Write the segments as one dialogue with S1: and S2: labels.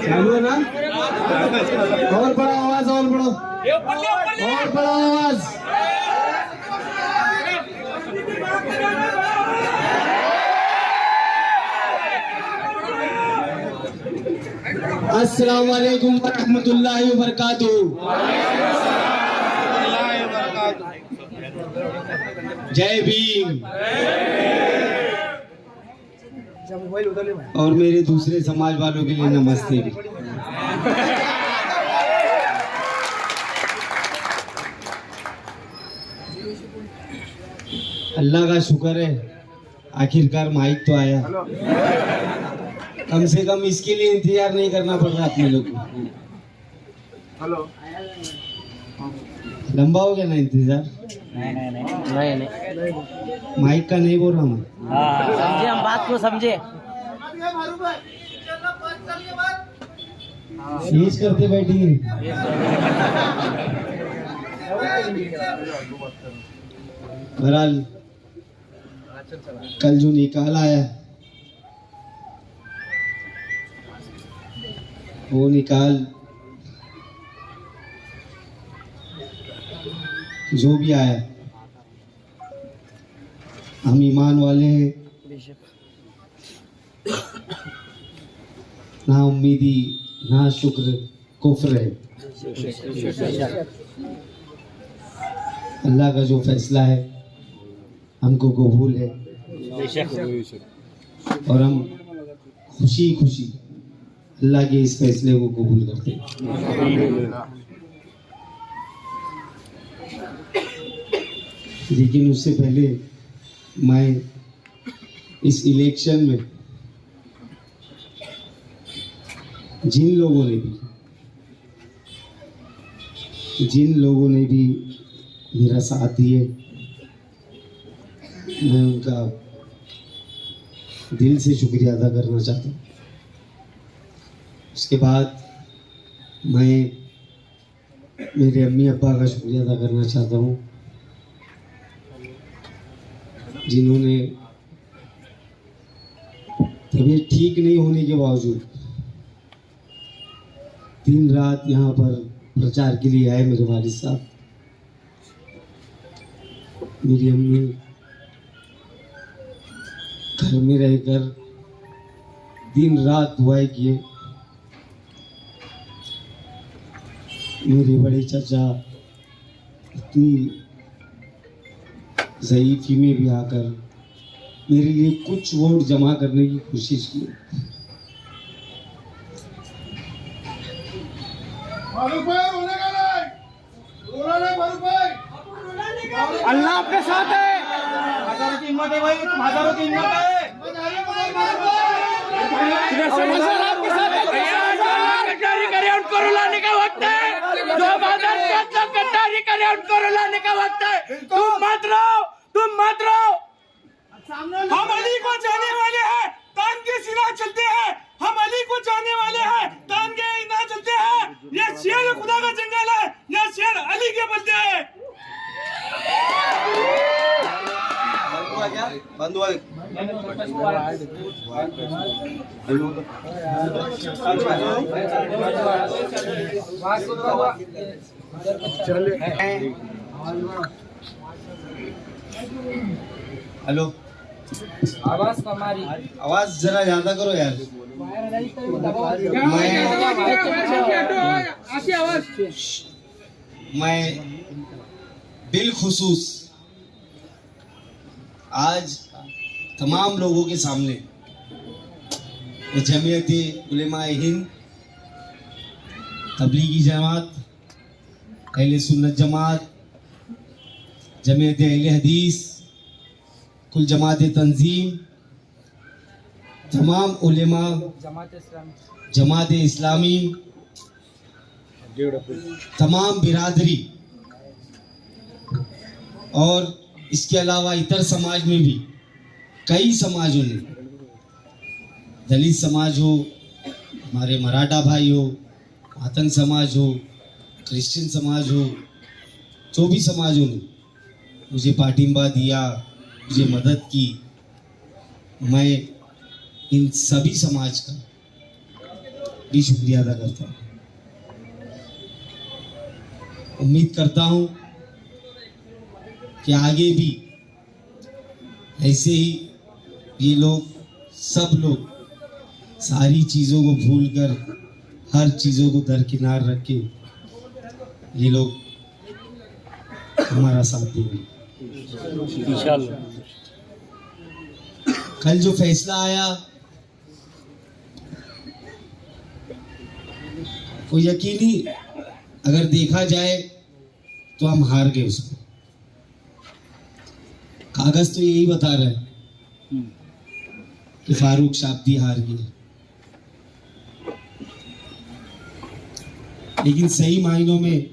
S1: चालू है ना? और बड़ा आवाज, और बड़ा आवाज। अस्सलाम वालेकुम वरहमतुल्लाहि वबरकातुहू। जय भीम। और मेरे दूसरे समाज वालों के लिए नमस्ते भी। अल्लाह का शुक्र है, आखिरकार माइक तो आया। कम से कम इसके लिए इंतजार नहीं करना पड़ रहा अपने लोग को। हेलो, लंबा हो गया ना इंतजार? नहीं। माइक का नहीं बोल रहा हूँ।
S2: समझे, हम बात को समझे।
S1: सीज करते बैठेंगे। बहरहाल कल जो निकाल आया, वो निकाल जो भी आया, हम ईमान वाले हैं, ना उम्मीदी ना शुक्र कुफ्र है। अल्लाह का जो फैसला है हमको कबूल है और हम खुशी खुशी अल्लाह के इस फैसले को कबूल करते हैं। लेकिन उससे पहले मैं इस इलेक्शन में जिन लोगों ने भी मेरा साथ दिए, मैं उनका दिल से शुक्रिया अदा करना चाहता हूँ। उसके बाद मैं मेरे अम्मी अब्बा का शुक्रिया अदा करना चाहता हूँ, जिन्होंने तबीयत ठीक नहीं होने के बावजूद दिन रात यहाँ पर प्रचार के लिए आए। मेरे वालिद साहब, मेरी अम्मी घर में रहकर दिन रात दुआएं किए। मेरे बड़े चाचा इतनी ज़ईफ़ी में भी आकर मेरे लिए कुछ वोट जमा करने की कोशिश की।
S3: अल्लाह आपके साथ है। हजारों की हिम्मत है भाई, तुम हजारों की हिम्मत है। गद्दारी करे उनको रुलाने का वक्त है। जो गद्दारी करे उनको रुलाने का वक्त है। तुम मत रहो। हम अली को जाने वाले हैं, तान के सीना चलते हैं। हम अली को जाने वाले हैं, तान के सीना चलते हैं। ये शेर खुदा का जंगल है, ये शेर अली के बलदे हैं। बंद हुआ
S1: हेलो, आवाज जरा ज्यादा करो यार। मैं बिलखुसूस आज तमाम लोगों के सामने जमीयत उलेमाए हिंद, तबलीगी जमात, अहले सुन्नत जमात, जमीयत अहले हदीस, कुल जमात तंजीम, तमाम उलेमा, जमात इस्लामी, तमाम बिरादरी और इसके अलावा इतर समाज में भी कई समाजों ने, दलित समाज हो, हमारे मराठा भाई हो, आतंक समाज हो, क्रिश्चियन समाज हो, जो भी समाजों ने मुझे पाठिंबा दिया, मुझे मदद की, मैं इन सभी समाज का भी शुक्रिया अदा करता हूँ। उम्मीद करता हूँ कि आगे भी ऐसे ही ये लोग, सब लोग सारी चीज़ों को भूलकर, हर चीज़ों को दरकिनार रख के ये लोग हमारा साथ देंगे
S2: इंशाल्लाह।
S1: कल जो फैसला आया वो यकीनी अगर देखा जाए तो हम हार गए उसमें। कागज तो यही बता रहा है कि फारूक शाब्दी हार गए, लेकिन सही मायनों में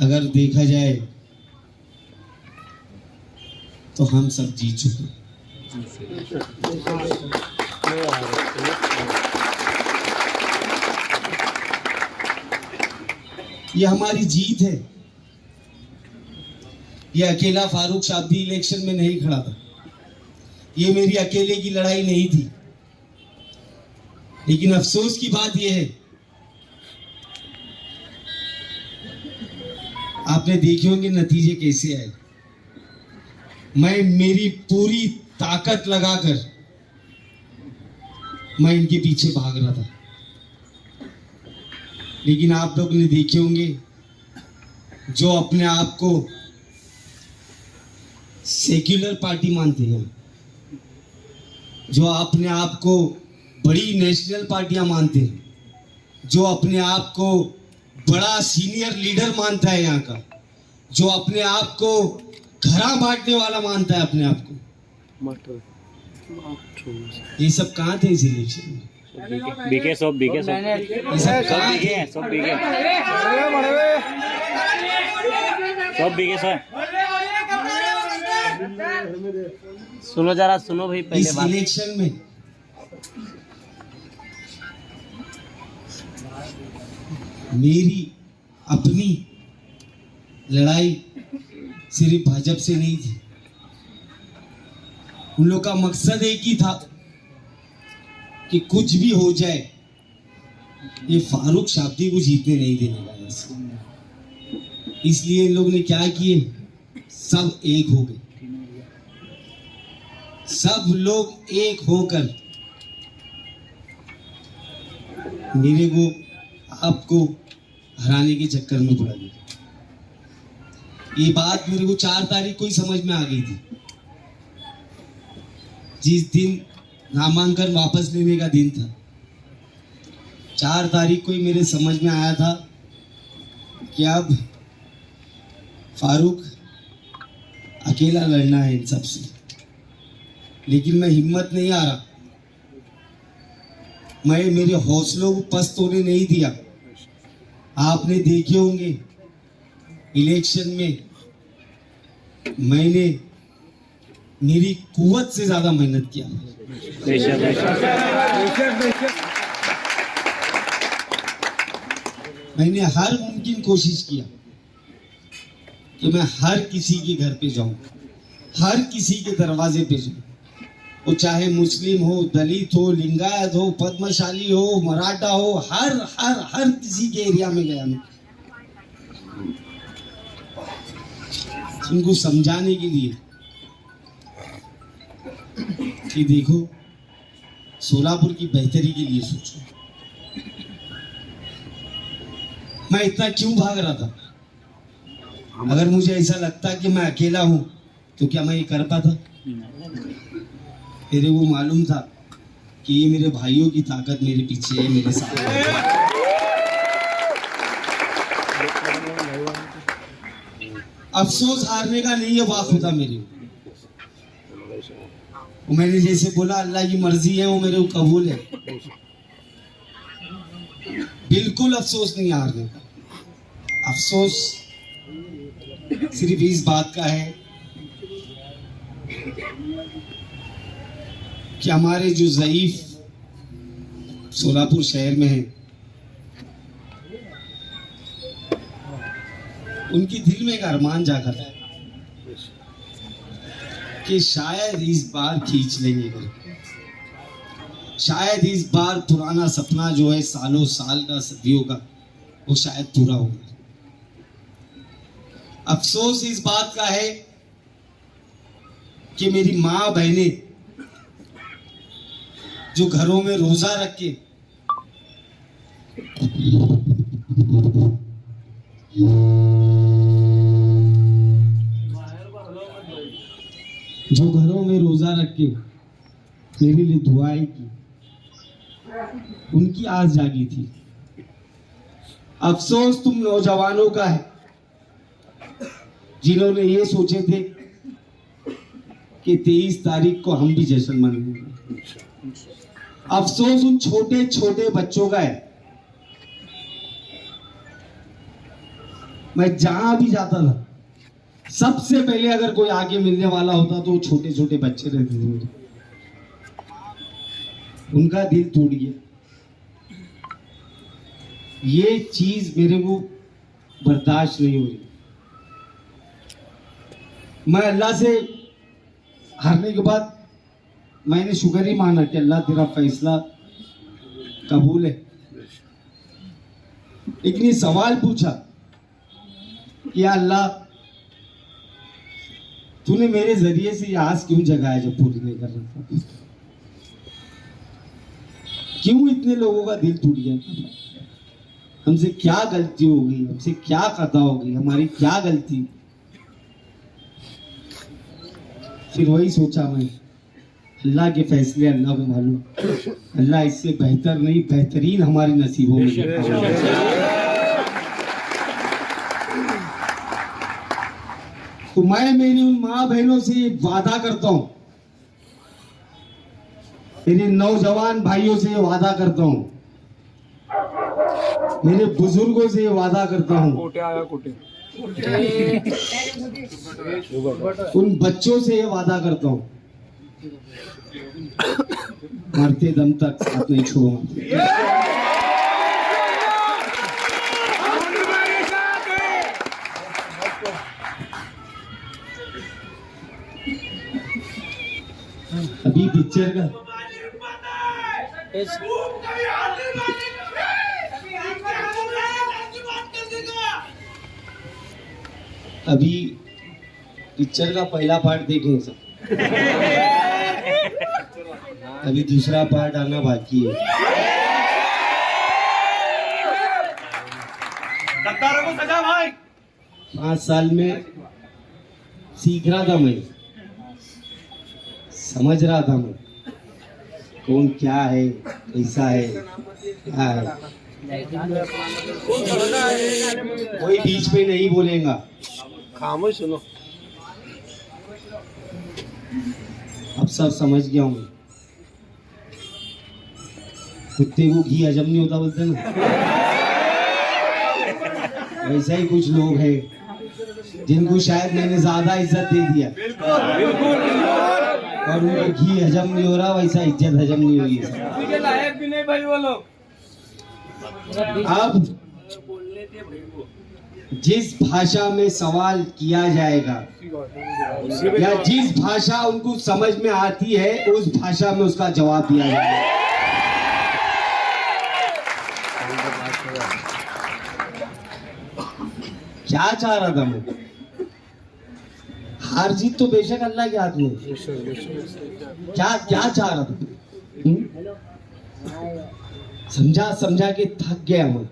S1: अगर देखा जाए तो हम सब जीत चुके हैं। ये हमारी जीत है। ये अकेला फारूक शाब्दी इलेक्शन में नहीं खड़ा था, ये मेरी अकेले की लड़ाई नहीं थी। लेकिन अफसोस की बात यह है, आपने देखे होंगे नतीजे कैसे आए। मैं मेरी पूरी ताकत लगाकर मैं इनके पीछे भाग रहा था, लेकिन आप लोग ने देखे होंगे जो अपने आप को सेक्युलर पार्टी मानते हैं, जो अपने आप को बड़ी नेशनल पार्टियां मानते हैं, जो अपने आप को बड़ा सीनियर लीडर मानता है यहाँ का, जो अपने आप को घरा बांटने वाला मानता है अपने आप को, ये सब कहाँ थे इस इलेक्शन में?
S2: बीके सब
S1: ये सब कहाँ थे?
S2: सब बीके सब। सुनो जरा, सुनो भाई पहले
S1: इस
S2: बात।
S1: इलेक्शन में मेरी अपनी लड़ाई सिर्फ भाजपा से नहीं थी। उन लोग का मकसद एक ही था कि कुछ भी हो जाए, ये फारूक शाब्दी को जीतने नहीं देने वाले से। इसलिए इन लोग ने क्या किए, सब एक हो गए, सब लोग एक होकर मेरे को, आपको हराने के चक्कर में पड़ गए। ये बात मेरे को 4 तारीख को ही समझ में आ गई थी, जिस दिन नामांकन वापस लेने का दिन था। 4 तारीख को ही मेरे समझ में आया था कि अब फारूक अकेला लड़ना है इन सबसे। लेकिन मैं हिम्मत नहीं आ रहा, मैं मेरे हौसलों को पस्त होने नहीं दिया। आपने देखे होंगे इलेक्शन में मैंने मेरी कुव्वत से ज्यादा मेहनत किया। मैंने हर मुमकिन कोशिश किया कि मैं हर किसी के घर पे जाऊं, हर किसी के दरवाजे पे जाऊं, वो चाहे मुस्लिम हो, दलित हो, लिंगायत हो, पद्मशाली हो, मराठा हो, हर हर हर किसी के एरिया में गया मैं, उनको समझाने के लिए कि देखो सोलापुर की बेहतरी के लिए सोचो। मैं इतना क्यों भाग रहा था? अगर मुझे ऐसा लगता कि मैं अकेला हूं तो क्या मैं ये कर पाता? मेरे को मालूम था कि ये मेरे भाइयों की ताकत मेरे पीछे है, मेरे साथ है। अफसोस हारने का नहीं है, वाक होता मेरे को। मैंने जैसे बोला अल्लाह की मर्जी है, वो मेरे को कबूल है। बिल्कुल अफसोस नहीं हारने का। अफसोस सिर्फ इस बात का है कि हमारे जो ज़ईफ सोलापुर शहर में हैं, उनके दिल में एक अरमान जागा था कि शायद इस बार खींच लेंगे करके, शायद इस बार पुराना सपना जो है सालों साल का, सदियों का, वो शायद पूरा होगा। अफसोस इस बात का है कि मेरी माँ बहनें जो घरों में रोजा रख के मेरे लिए दुआएं की, उनकी आस जागी थी। अफसोस तुम नौजवानों का है जिन्होंने ये सोचे थे कि 23 तारीख को हम भी जश्न मनाएंगे। अफसोस उन छोटे छोटे बच्चों का है। मैं जहां भी जाता था सबसे पहले अगर कोई आगे मिलने वाला होता तो छोटे छोटे बच्चे रहते थे मुझे। उनका दिल टूट गया। ये चीज मेरे को बर्दाश्त नहीं हो रही। मैं अल्लाह से हारने के बाद मैंने शुक्र ही माना कि अल्लाह तेरा फैसला कबूल है। लेकिन ये सवाल पूछा कि या अल्लाह तूने मेरे जरिए से ये आस क्यों जगाया जब पूरी नहीं कर रहा था? क्यों इतने लोगों का दिल टूट गया? हमसे क्या गलती हो गई? हमसे क्या खता हो गई? हमारी क्या गलती? फिर वही सोचा मैं, अल्लाह के फैसले अल्लाह को मालूम। अल्लाह इससे बेहतर नहीं, बेहतरीन हमारे नसीबों में। तो मैं मेरी उन माँ बहनों से वादा करता हूं, मेरे नौजवान भाइयों से वादा करता हूं, मेरे बुजुर्गों से वादा करता हूं, उन बच्चों से वादा करता हूं, मरते दम तक साथ नहीं छोड़ूंगा। अभी पिक्चर का पहला पार्ट देखें सब, अभी दूसरा पार्ट आना बाकी है।
S3: गद्दारों को सजा भाई।
S1: 5 साल में सीख रहा था मैं, समझ रहा था मैं कौन क्या है, कैसा है, क्या है। कोई बीच में नहीं बोलेगा,
S2: खामोश सुनो।
S1: अब सब समझ गया हूँ। कुत्ते को घी हजम नहीं होता बोलते ना, वैसा ही कुछ लोग हैं जिनको शायद मैंने ज्यादा इज्जत दे दिया और उनको घी हजम नहीं हो रहा, वैसा इज्जत हजम नहीं हुई।
S3: लायक भी नहीं भाई वो लोग।
S1: अब जिस भाषा में सवाल किया जाएगा या जिस भाषा उनको समझ में आती है उस भाषा में उसका जवाब दिया जाएगा। क्या चाह रहा था मैं? हार जीत तो बेशक अल्लाह के हाथ में। क्या क्या चाह रहा था? समझा समझा के थक गया मैं,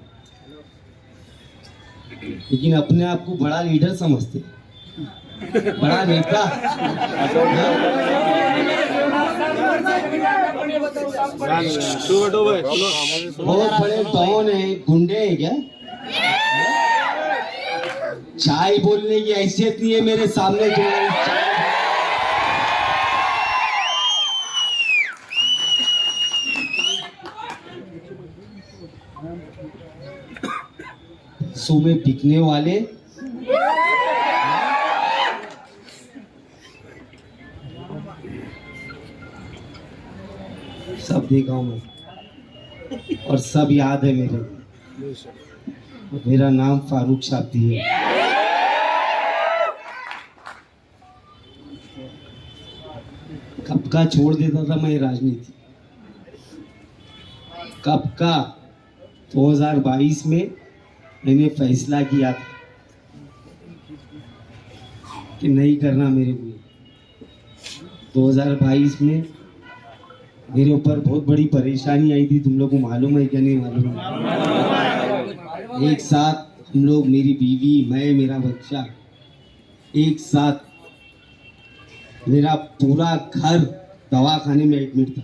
S1: लेकिन अपने आप को बड़ा लीडर समझते, बड़ा नेता। बहुत बड़े डॉन है, गुंडे हैं क्या? चाय बोलने की हैसियत नहीं है मेरे सामने जो सो में बिकने वाले सब देखा हूं मैं और सब याद है मेरे। मेरा नाम फारूक शाब्दी है। का छोड़ देता था मैं राजनीति। कब का 2022 में मैंने फैसला किया था कि नहीं करना मेरे को। 2022 में मेरे ऊपर बहुत बड़ी परेशानी आई थी, तुम लोग को मालूम है क्या नहीं मालूम है? एक साथ हम लोग, मेरी बीवी, मैं, मेरा बच्चा, एक साथ मेरा पूरा घर दवाखाने में एडमिट था।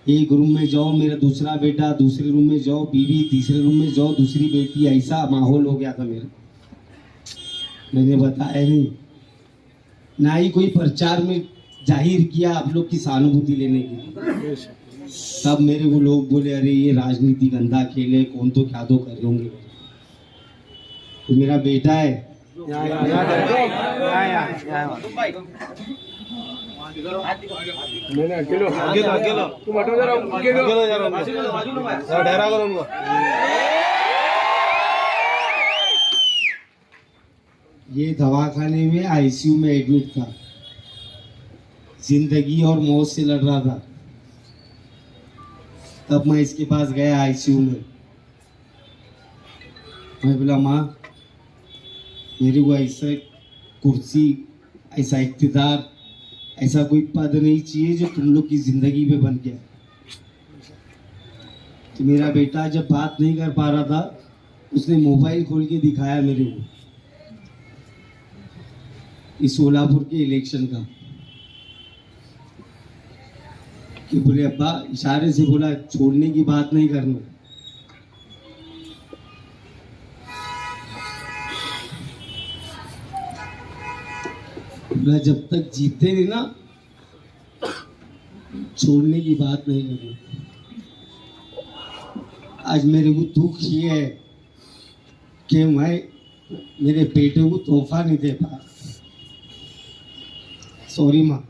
S1: एक रूम में जाओ मेरा दूसरा बेटा, दूसरे रूम में जाओ बीवी, तीसरे रूम में जाओ दूसरी बेटी, ऐसा माहौल हो गया था मेरा। मैंने बताया नहीं, ना ही कोई प्रचार में जाहिर किया आप लोग की सहानुभूति लेने के लिए। तब मेरे को लोग बोले अरे ये राजनीति गंदा खेल है, कौन तो क्या तो कर रहे होंगे। तो मेरा बेटा है,
S2: अकेलो तुम हटो जरा, अकेलो जरा ठहरा करो उनको।
S1: ये दवाखाने में आईसीयू में एडमिट था, जिंदगी और मौत से लड़ रहा था। तब मैं इसके पास गया आईसीयू में। मैं बोला माँ मेरे को ऐसा कुर्सी, ऐसा इख्तिदार, ऐसा कोई पद नहीं चाहिए जो तुम लोग की जिंदगी में बन गया। तो मेरा बेटा जब बात नहीं कर पा रहा था, उसने मोबाइल खोल के दिखाया मेरे को इस सोलापुर के इलेक्शन का, कि बोले अब्बा, इशारे से बोला छोड़ने की बात नहीं करना। बोला जब तक जीते नहीं ना, छोड़ने की बात नहीं करना। आज मेरे को दुख ये है कि मैं मेरे बेटे को तोहफा नहीं दे पाया। सॉरी माँ।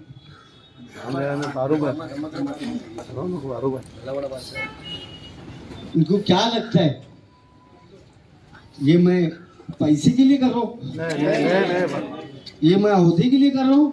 S1: इनको क्या लगता है ये मैं पैसे के लिए कर रहा हूँ? ये मैं ओहदे के लिए कर रहा हूँ?